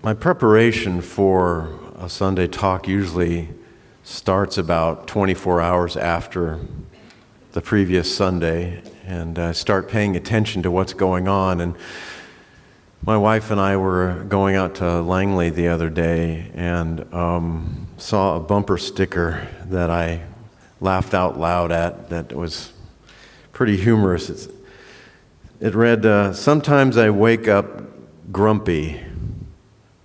My preparation for a Sunday talk usually starts about 24 hours after the previous Sunday, and I start paying attention to what's going on. And my wife and I were going out to Langley the other day and saw a bumper sticker that I laughed out loud at that was pretty humorous. It read, "Sometimes I wake up grumpy,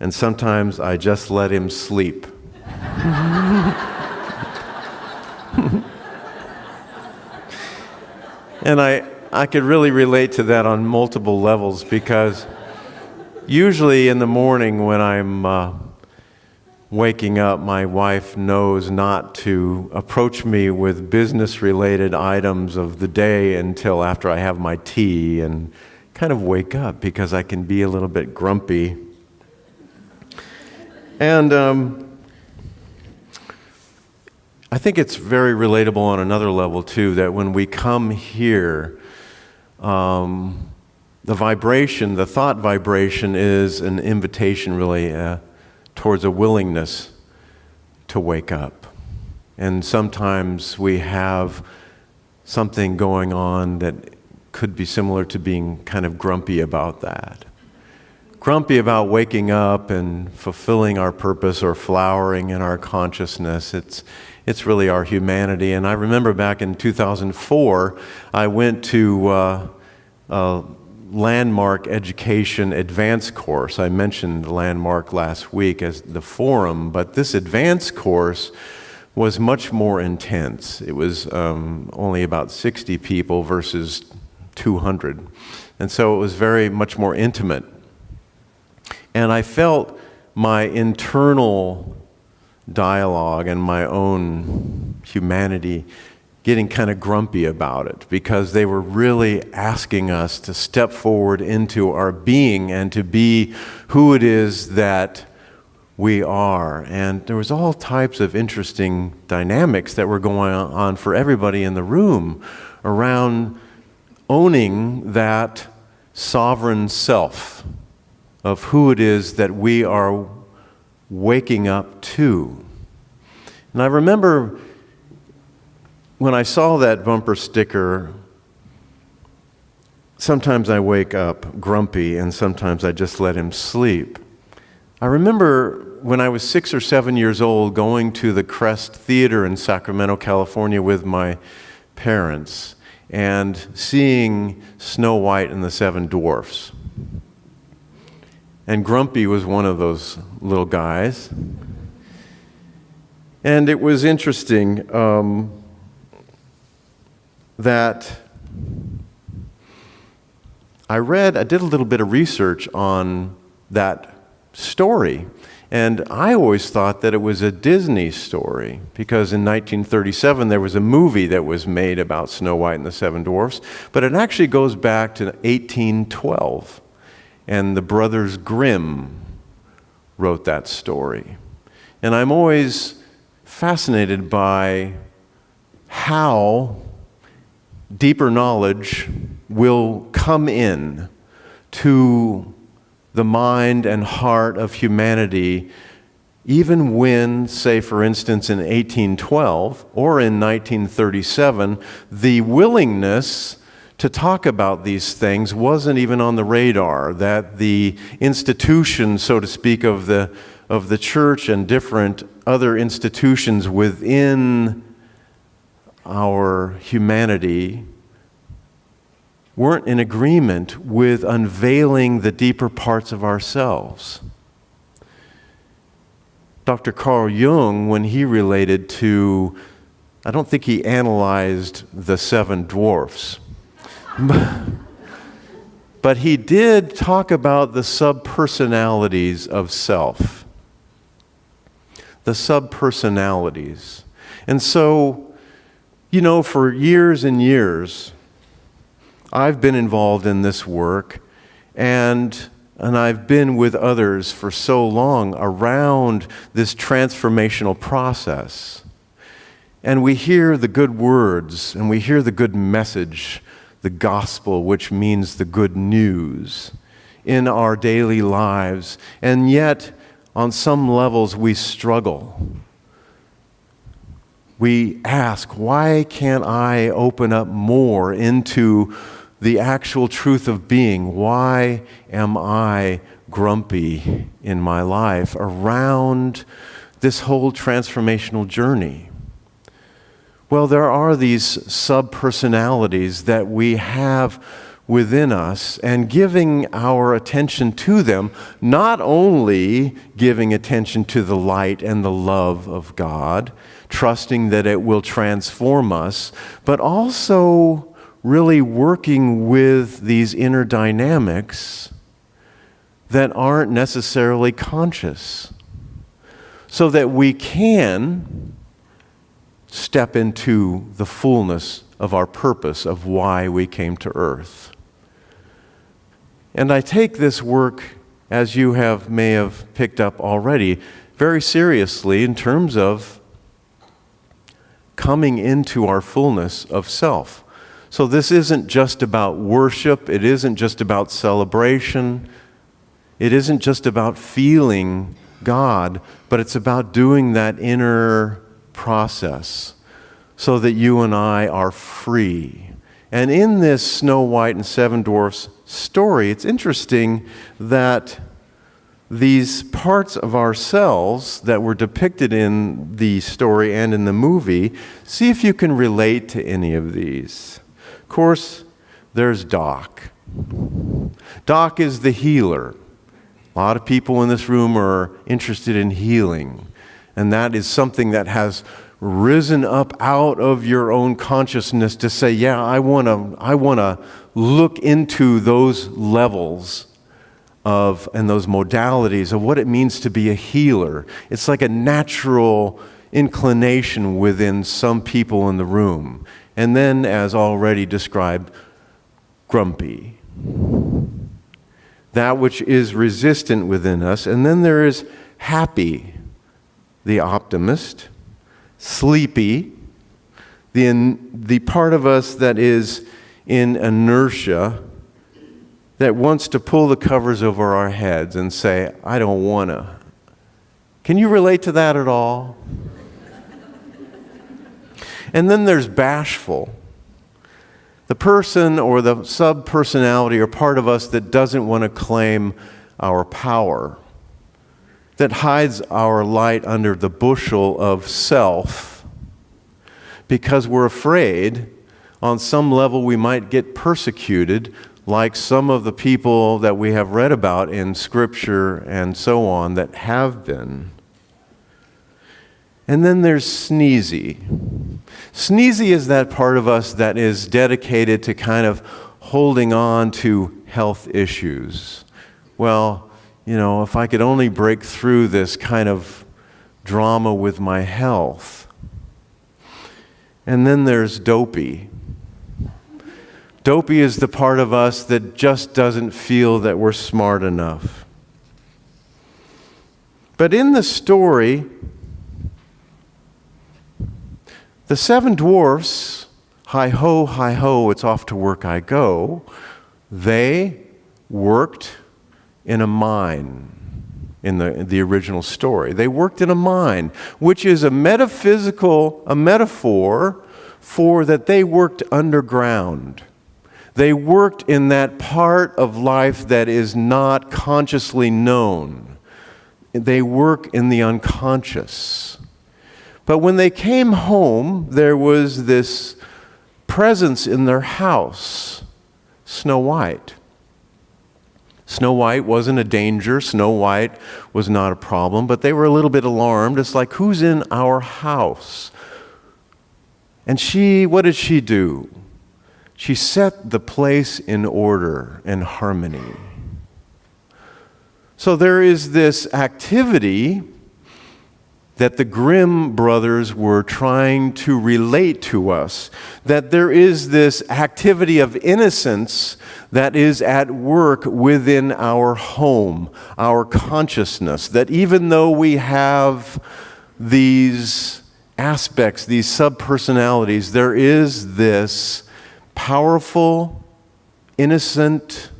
and sometimes I just let him sleep." And I could really relate to that on multiple levels, because usually in the morning when I'm waking up, my wife knows not to approach me with business-related items of the day until after I have my tea and kind of wake up, because I can be a little bit grumpy. And I think it's very relatable on another level too, that when we come here, the thought vibration is an invitation really towards a willingness to wake up. And sometimes we have something going on that could be similar to being kind of grumpy about that. Grumpy about waking up and fulfilling our purpose or flowering in our consciousness. It's really our humanity. And I remember back in 2004, I went to a Landmark Education Advanced course. I mentioned Landmark last week as the forum, but this advanced course was much more intense. It was only about 60 people versus 200. And so it was very much more intimate. And I felt my internal dialogue and my own humanity getting kind of grumpy about it, because they were really asking us to step forward into our being and to be who it is that we are. And there was all types of interesting dynamics that were going on for everybody in the room around owning that sovereign self of who it is that we are waking up to. And I remember when I saw that bumper sticker, "Sometimes I wake up grumpy and sometimes I just let him sleep." I remember when I was 6 or 7 years old going to the Crest Theater in Sacramento, California with my parents and seeing Snow White and the Seven Dwarfs. And Grumpy was one of those little guys. And it was interesting that I did a little bit of research on that story. And I always thought that it was a Disney story, because in 1937 there was a movie that was made about Snow White and the Seven Dwarfs, but it actually goes back to 1812. And the Brothers Grimm wrote that story. And I'm always fascinated by how deeper knowledge will come in to the mind and heart of humanity, even when, say, for instance, in 1812 or in 1937, the willingness to talk about these things wasn't even on the radar, that the institution, so to speak, of the church and different other institutions within our humanity weren't in agreement with unveiling the deeper parts of ourselves. Dr. Carl Jung, when he related to, I don't think he analyzed the seven dwarfs, but he did talk about the subpersonalities of self. The subpersonalities. And so, for years and years, I've been involved in this work, and I've been with others for so long around this transformational process. And we hear the good words, and we hear the good message, the gospel, which means the good news, in our daily lives, and yet on some levels we struggle. We ask, why can't I open up more into the actual truth of being? Why am I grumpy in my life around this whole transformational journey? Well, there are these sub-personalities that we have within us, and giving our attention to them, not only giving attention to the light and the love of God, trusting that it will transform us, but also really working with these inner dynamics that aren't necessarily conscious, so that we can step into the fullness of our purpose of why we came to earth. And I take this work, as you may have picked up already, very seriously in terms of coming into our fullness of self. So this isn't just about worship, it isn't just about celebration, it isn't just about feeling God, but it's about doing that inner process so that you and I are free. And in this Snow White and Seven Dwarfs story, it's interesting that these parts of ourselves that were depicted in the story and in the movie, see if you can relate to any of these. Of course, there's Doc. Doc is the healer. A lot of people in this room are interested in healing, and that is something that has risen up out of your own consciousness to say, yeah, I want to look into those levels of and those modalities of what it means to be a healer. It's like a natural inclination within some people in the room. And then, as already described, grumpy. That which is resistant within us. And then there is happy, the optimist. Sleepy, the part of us that is in inertia, that wants to pull the covers over our heads and say, I don't want to. Can you relate to that at all? And then there's bashful. The person or the sub-personality or part of us that doesn't want to claim our power, that hides our light under the bushel of self because we're afraid on some level we might get persecuted, like some of the people that we have read about in Scripture and so on that have been. And then there's sneezy. Sneezy is that part of us that is dedicated to kind of holding on to health issues. Well, if I could only break through this kind of drama with my health. And then there's dopey. Dopey is the part of us that just doesn't feel that we're smart enough. But in the story, the seven dwarfs, hi-ho, it's off to work I go, they worked in a mine in the original story. They worked in a mine, which is a metaphor for that they worked underground. They worked in that part of life that is not consciously known. They work in the unconscious. But when they came home, there was this presence in their house, Snow White. Snow White wasn't a danger. Snow White was not a problem, but they were a little bit alarmed. It's like, who's in our house? And what did she do? She set the place in order and harmony. So there is this activity that the Grimm brothers were trying to relate to us, that there is this activity of innocence that is at work within our home, our consciousness, that even though we have these aspects, these subpersonalities, there is this powerful, innocent,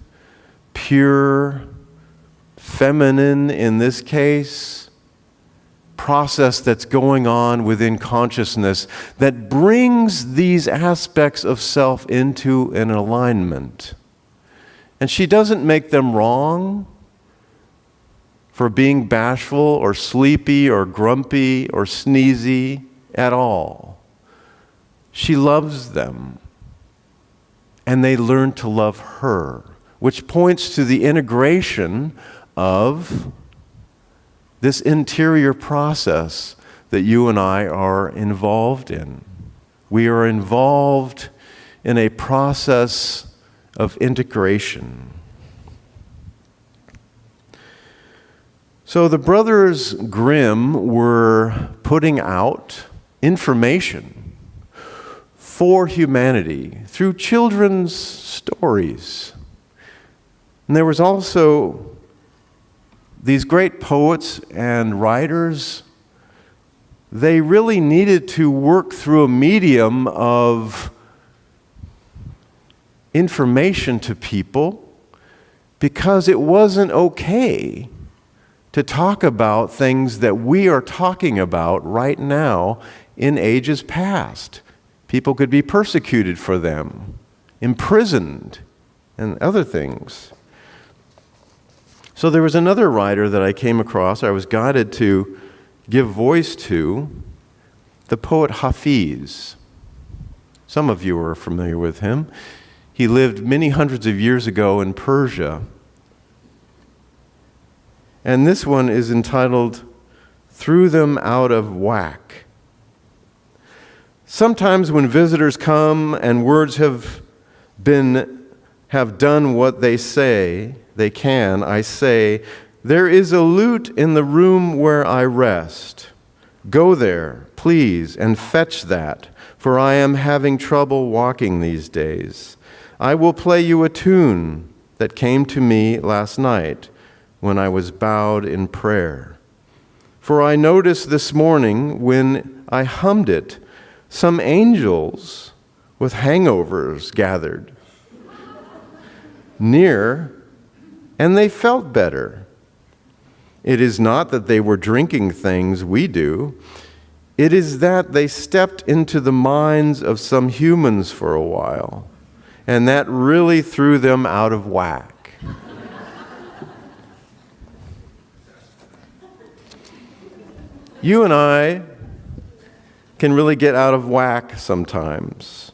pure, feminine in this case, process that's going on within consciousness that brings these aspects of self into an alignment. And she doesn't make them wrong for being bashful or sleepy or grumpy or sneezy at all. She loves them, and they learn to love her, which points to the integration of this interior process that you and I are involved in. We are involved in a process of integration. So the brothers Grimm were putting out information for humanity through children's stories. And there was also these great poets and writers. They really needed to work through a medium of information to people because it wasn't okay to talk about things that we are talking about right now in ages past. People could be persecuted for them, imprisoned, and other things. So there was another writer that I came across, I was guided to give voice to, the poet Hafiz. Some of you are familiar with him. He lived many hundreds of years ago in Persia. And this one is entitled, Threw Them Out of Whack. Sometimes when visitors come and words have done what they say they can, I say, there is a lute in the room where I rest. Go there, please, and fetch that, for I am having trouble walking these days. I will play you a tune that came to me last night when I was bowed in prayer. For I noticed this morning when I hummed it, some angels with hangovers gathered near, and they felt better. It is not that they were drinking things we do. It is that they stepped into the minds of some humans for a while, and that really threw them out of whack. You and I can really get out of whack sometimes.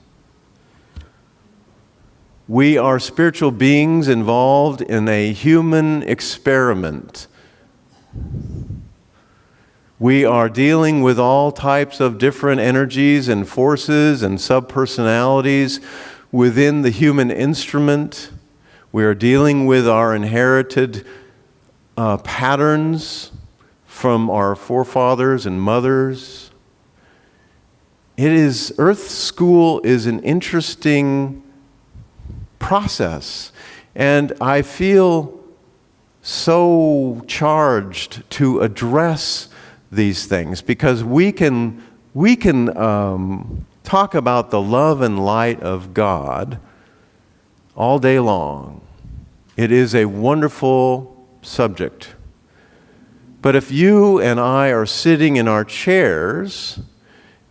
We are spiritual beings involved in a human experiment. We are dealing with all types of different energies and forces and subpersonalities within the human instrument. We are dealing with our inherited patterns from our forefathers and mothers. Earth School is an interesting process, and I feel so charged to address these things because we can talk about the love and light of God all day long. It is a wonderful subject. But if you and I are sitting in our chairs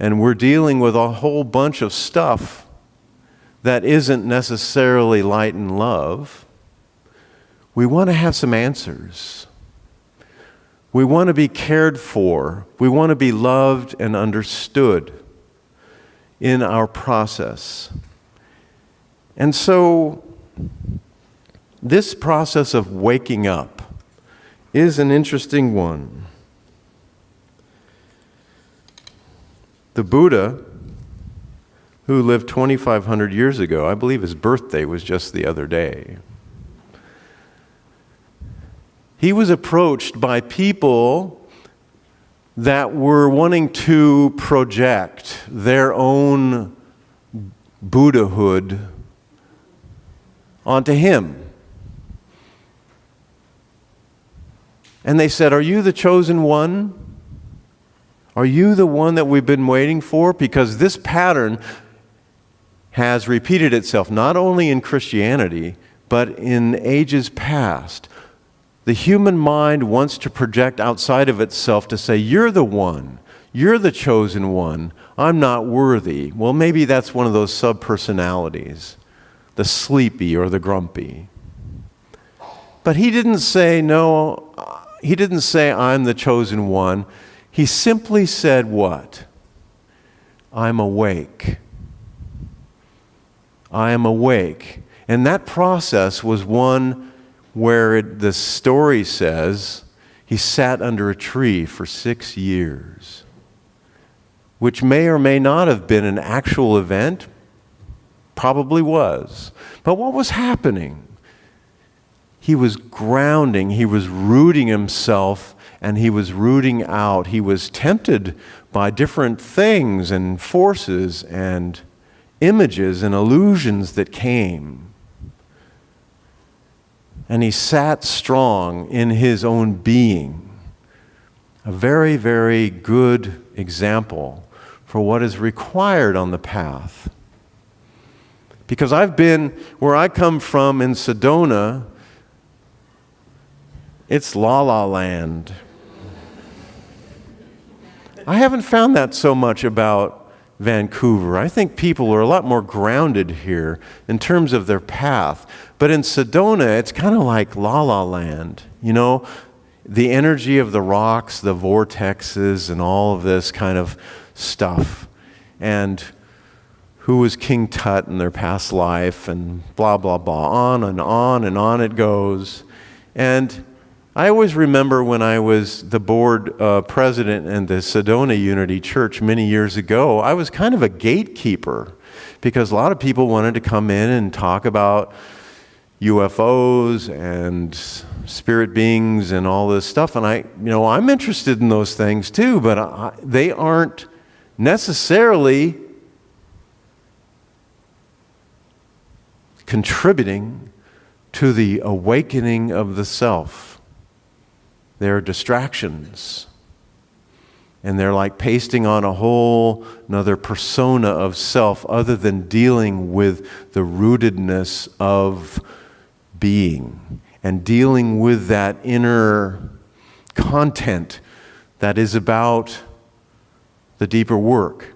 and we're dealing with a whole bunch of stuff that isn't necessarily light and love, we want to have some answers. We want to be cared for. We want to be loved and understood in our process. And so this process of waking up is an interesting one. The Buddha, who lived 2,500 years ago, I believe his birthday was just the other day. He was approached by people that were wanting to project their own Buddhahood onto him. And they said, "Are you the chosen one? Are you the one that we've been waiting for?" Because this pattern has repeated itself not only in Christianity, but in ages past, the human mind wants to project outside of itself to say, you're the one, you're the chosen one, I'm not worthy. Well, maybe that's one of those subpersonalities, the sleepy or the grumpy. But he didn't say, no, he didn't say, I'm the chosen one. He simply said what? I'm awake. I am awake. And that process was one where the story says he sat under a tree for 6 years, which may or may not have been an actual event, probably was. But what was happening? He was grounding, he was rooting himself, and he was rooting out. He was tempted by different things and forces and images and illusions that came. And he sat strong in his own being. A very, very good example for what is required on the path. Because I've been, where I come from in Sedona, it's la la land. I haven't found that so much about Vancouver. I think people are a lot more grounded here in terms of their path. But in Sedona, it's kind of like La La Land. You know, the energy of the rocks, the vortexes, and all of this kind of stuff. And who was King Tut in their past life, and blah, blah, blah. On and on and on it goes. And I always remember when I was the board president in the Sedona Unity Church many years ago, I was kind of a gatekeeper because a lot of people wanted to come in and talk about UFOs and spirit beings and all this stuff. And I'm interested in those things too, but they aren't necessarily contributing to the awakening of the self. They're distractions. And they're like pasting on a whole another persona of self other than dealing with the rootedness of being and dealing with that inner content that is about the deeper work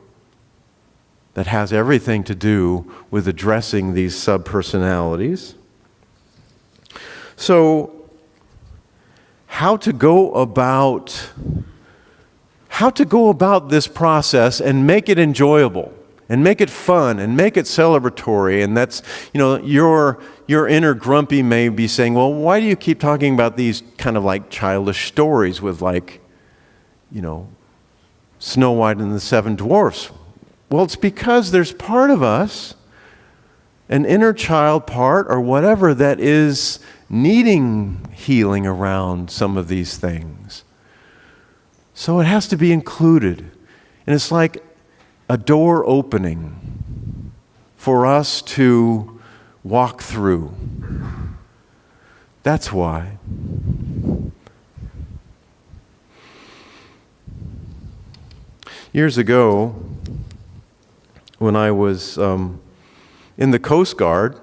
that has everything to do with addressing these subpersonalities. So, how to go about this process and make it enjoyable and make it fun and make it celebratory. And that's, your inner grumpy may be saying, well, why do you keep talking about these kind of like childish stories with Snow White and the Seven Dwarfs? Well, it's because there's part of us, an inner child part or whatever, that is needing healing around some of these things. So it has to be included. And it's like a door opening for us to walk through. That's why. Years ago, when I was in the Coast Guard,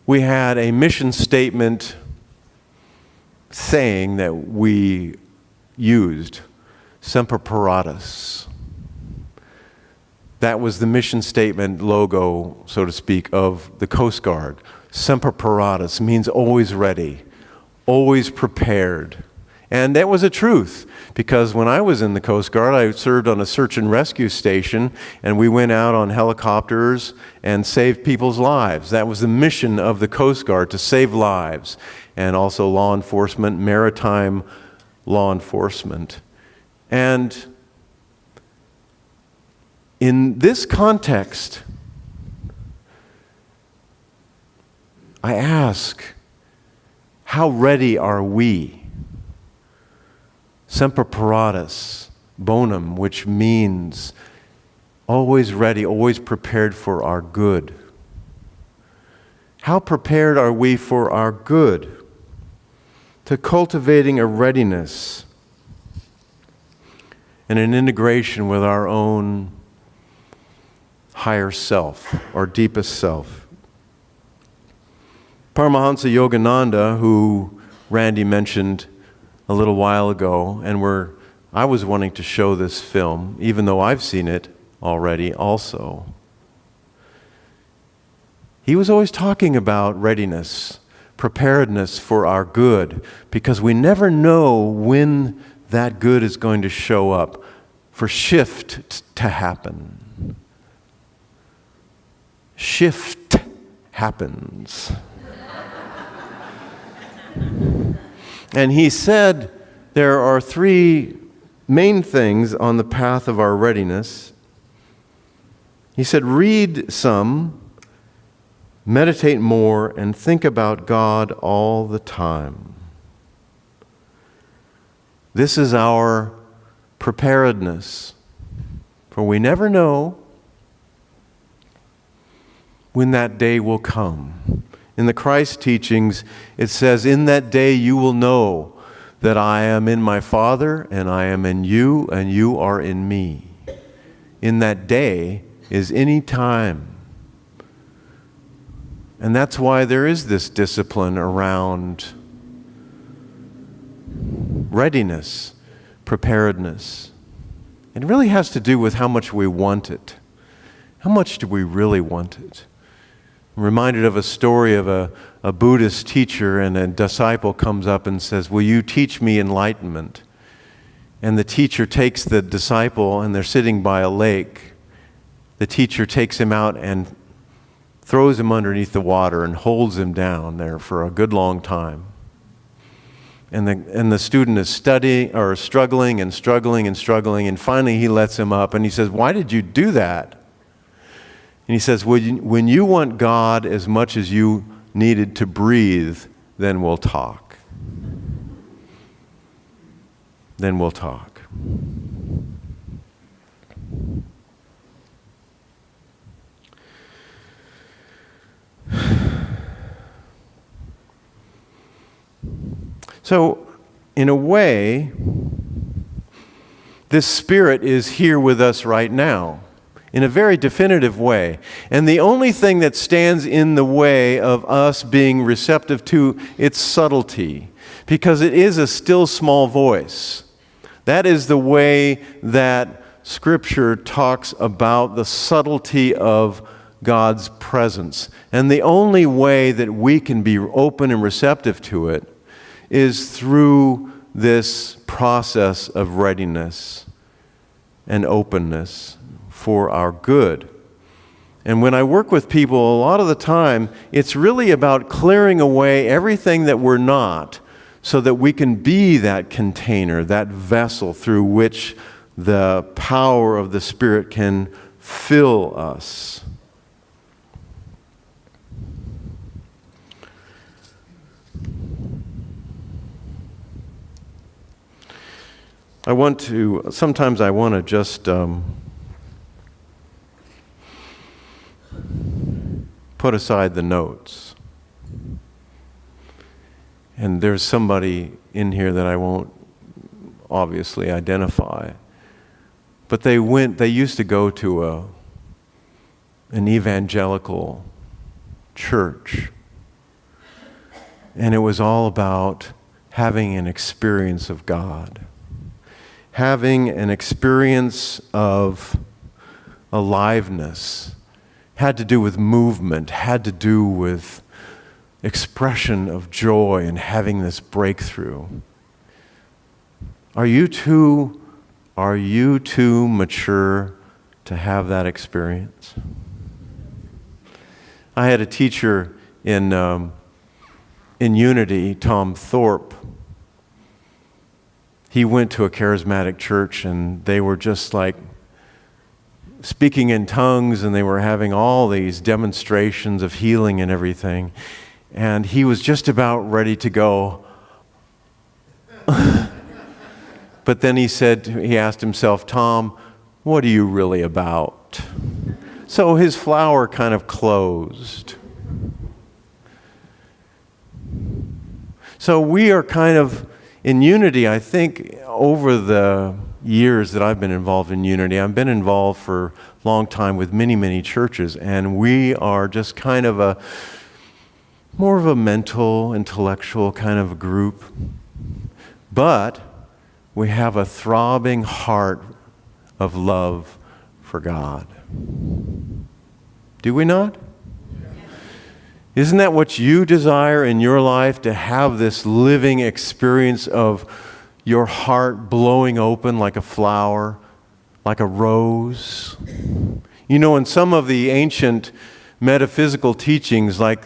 we had a mission statement saying that we used, Semper Paratus. That was the mission statement logo, so to speak, of the Coast Guard. Semper Paratus means always ready, always prepared. And that was a truth, because when I was in the Coast Guard, I served on a search and rescue station, and we went out on helicopters and saved people's lives. That was the mission of the Coast Guard, to save lives, and also law enforcement, maritime law enforcement. And in this context, I ask, how ready are we? Semper Paratus, Bonum, which means always ready, always prepared for our good. How prepared are we for our good? To cultivating a readiness and an integration with our own higher self, our deepest self. Paramahansa Yogananda, who Randy mentioned a little while ago, and I was wanting to show this film, even though I've seen it already also. He was always talking about readiness, preparedness for our good, because we never know when that good is going to show up, for shift to happen. Shift happens. And he said there are three main things on the path of our readiness. He said, read some, meditate more, and think about God all the time. This is our preparedness, for we never know when that day will come. In the Christ teachings, it says, in that day you will know that I am in my Father, and I am in you, and you are in me. In that day is any time. And that's why there is this discipline around readiness, preparedness. It really has to do with how much we want it. How much do we really want it? I'm reminded of a story of a Buddhist teacher, and a disciple comes up and says, will you teach me enlightenment? And the teacher takes the disciple, and they're sitting by a lake. The teacher takes him out and throws him underneath the water and holds him down there for a good long time. And the student is struggling, and finally he lets him up, and he says, why did you do that? And he says, when you want God as much as you needed to breathe, then we'll talk. Then we'll talk. So, in a way, this Spirit is here with us right now, in a very definitive way. And the only thing that stands in the way of us being receptive to its subtlety, because it is a still small voice. That is the way that Scripture talks about the subtlety of God's presence. And the only way that we can be open and receptive to it is through this process of readiness and openness for our good. And when I work with people, a lot of the time, it's really about clearing away everything that we're not, so that we can be that container, that vessel through which the power of the Spirit can fill us. Sometimes I want to just put aside the notes. And there's somebody in here that I won't obviously identify. But they used to go to an evangelical church. And it was all about having an experience of God. Having an experience of aliveness. Had to do with movement, had to do with expression of joy and having this breakthrough. Are you too mature to have that experience? I had a teacher in Unity, Tom Thorpe. He went to a charismatic church, and they were just like speaking in tongues, and they were having all these demonstrations of healing and everything. And he was just about ready to go. But then he asked himself, Tom, what are you really about? So his flower kind of closed. So we are kind of in Unity, I think, over the years that I've been involved in Unity, I've been involved for a long time with many, many churches, and we are just kind of more of a mental, intellectual kind of group. But we have a throbbing heart of love for God. Do we not? Isn't that what you desire in your life, to have this living experience of your heart blowing open like a flower, like a rose? You know, in some of the ancient metaphysical teachings, like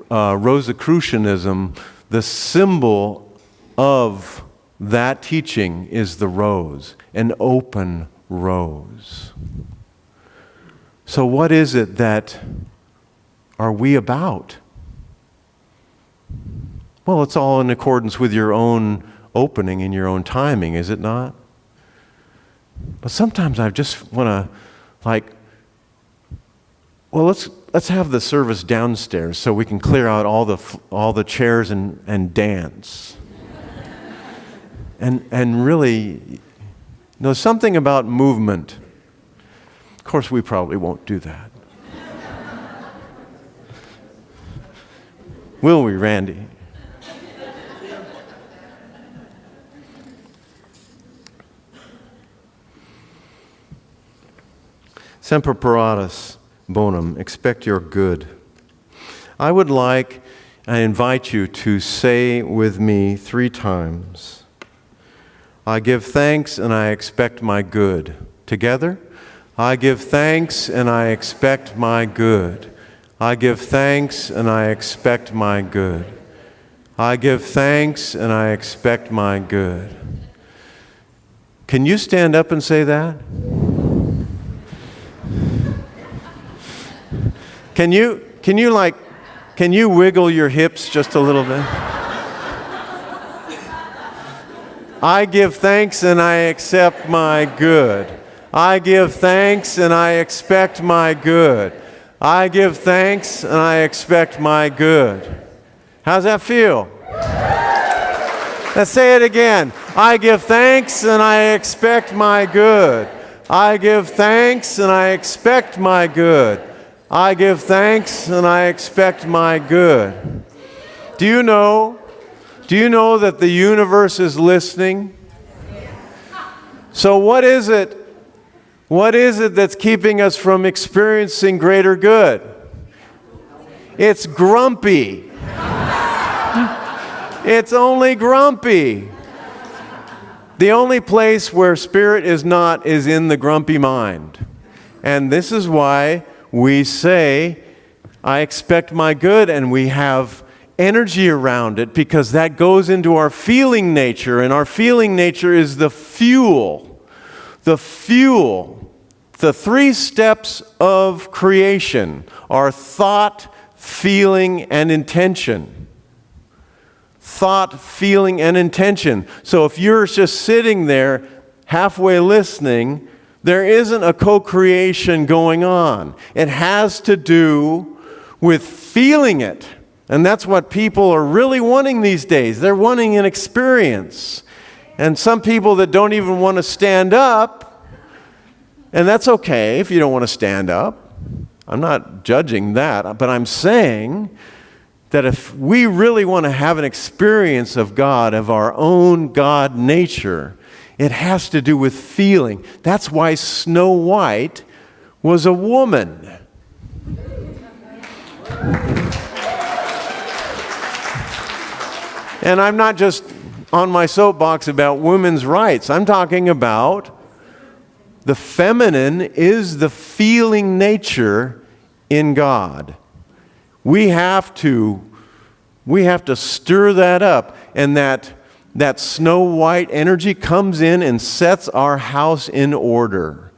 Rosicrucianism, the symbol of that teaching is the rose, an open rose. So what is it that are we about? Well, it's all in accordance with your own opening and your own timing, is it not? But sometimes I just want to, let's have the service downstairs so we can clear out all the chairs and dance. And really, something about movement. Of course, we probably won't do that. Will we, Randy? Semper Paratus, Bonum, expect your good. I invite you to say with me 3 times, I give thanks and I expect my good. Together? I give thanks and I expect my good. I give thanks and I expect my good. I give thanks and I expect my good. Can you stand up and say that? Can you wiggle your hips just a little bit? I give thanks and I accept my good. I give thanks and I expect my good. I give thanks and I expect my good. How's that feel? Let's say it again. I give thanks and I expect my good. I give thanks and I expect my good. I give thanks and I expect my good. Do you know that the universe is listening? So what is it? What is it that's keeping us from experiencing greater good? It's grumpy. It's only grumpy. The only place where spirit is not is in the grumpy mind. And this is why we say, I expect my good, and we have energy around it, because that goes into our feeling nature, and our feeling nature is the fuel. The fuel. The 3 steps of creation are thought, feeling, and intention. Thought, feeling, and intention. So if you're just sitting there halfway listening, there isn't a co-creation going on. It has to do with feeling it. And that's what people are really wanting these days. They're wanting an experience. And some people that don't even want to stand up, and that's okay if you don't want to stand up. I'm not judging that, but I'm saying that if we really want to have an experience of God, of our own God nature, it has to do with feeling. That's why Snow White was a woman. And I'm not just on my soapbox about women's rights. I'm talking about the feminine is the feeling nature in God. We have to stir that up, and that Snow White energy comes in and sets our house in order.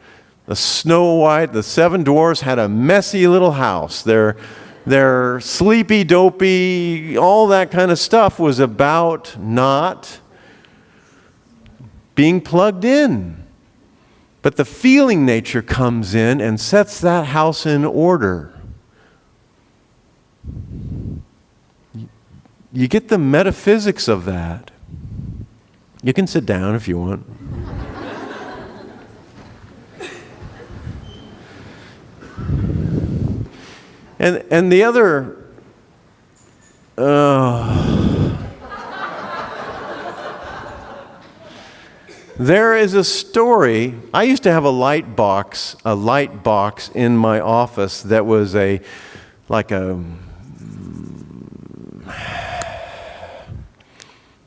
The Snow White, the 7 dwarfs had a messy little house. Their sleepy, dopey, all that kind of stuff was about not being plugged in. But the feeling nature comes in and sets that house in order. You get the metaphysics of that. You can sit down if you want. And the other There is a story. I used to have a light box in my office that was like a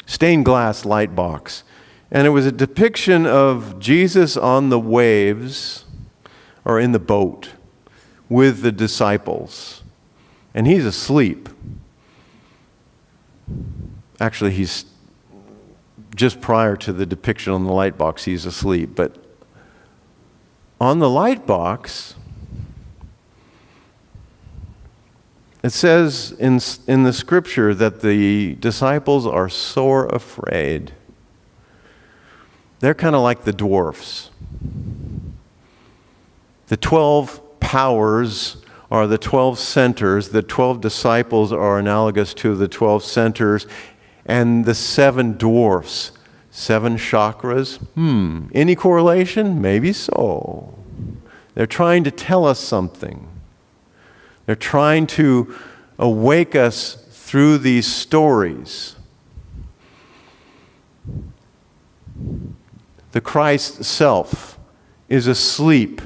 stained glass light box. And it was a depiction of Jesus on the waves, or in the boat, with the disciples. And he's asleep. Actually, he's just prior to the depiction on the light box, he's asleep. But on the light box, it says in the scripture that the disciples are sore afraid. They're kind of like the dwarfs. The 12 powers are the 12 centers. The 12 disciples are analogous to the 12 centers. And the 7 dwarfs, 7 chakras. Any correlation? Maybe so. They're trying to tell us something. They're trying to awake us through these stories. The Christ self is asleep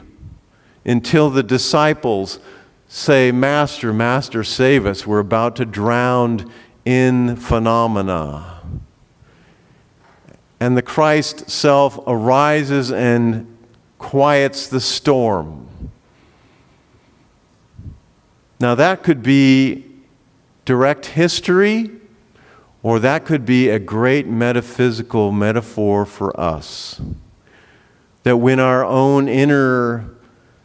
until the disciples say, Master, Master, save us. We're about to drown in phenomena. And the Christ self arises and quiets the storm. Now that could be direct history, or that could be a great metaphysical metaphor for us. That when our own inner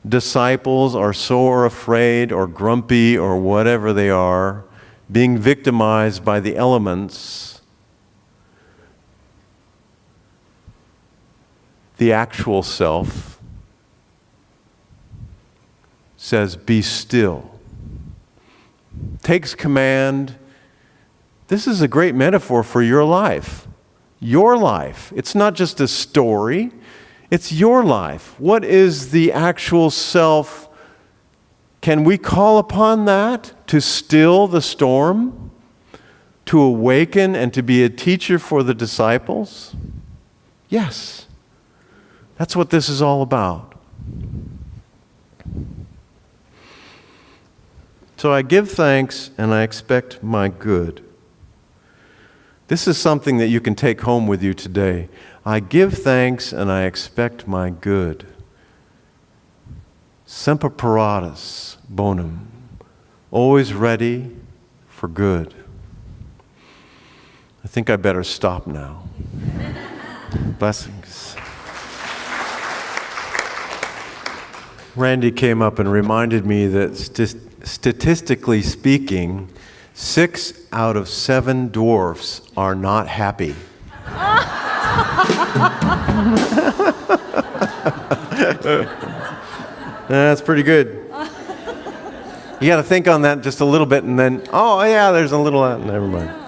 disciples are sore afraid or grumpy or whatever they are, being victimized by the elements, the actual self says, be still. Takes command. This is a great metaphor for your life. Your life. It's not just a story. It's your life. What is the actual self? Can we call upon that to still the storm? To awaken and to be a teacher for the disciples? Yes. That's what this is all about. So I give thanks and I expect my good. This is something that you can take home with you today. I give thanks and I expect my good. Semper Paratus, Bonum. Always ready for good. I think I better stop now. Blessings. Randy came up and reminded me that statistically speaking, 6 out of 7 dwarfs are not happy. That's pretty good. You got to think on that just a little bit and then, oh yeah, there's a little, never mind.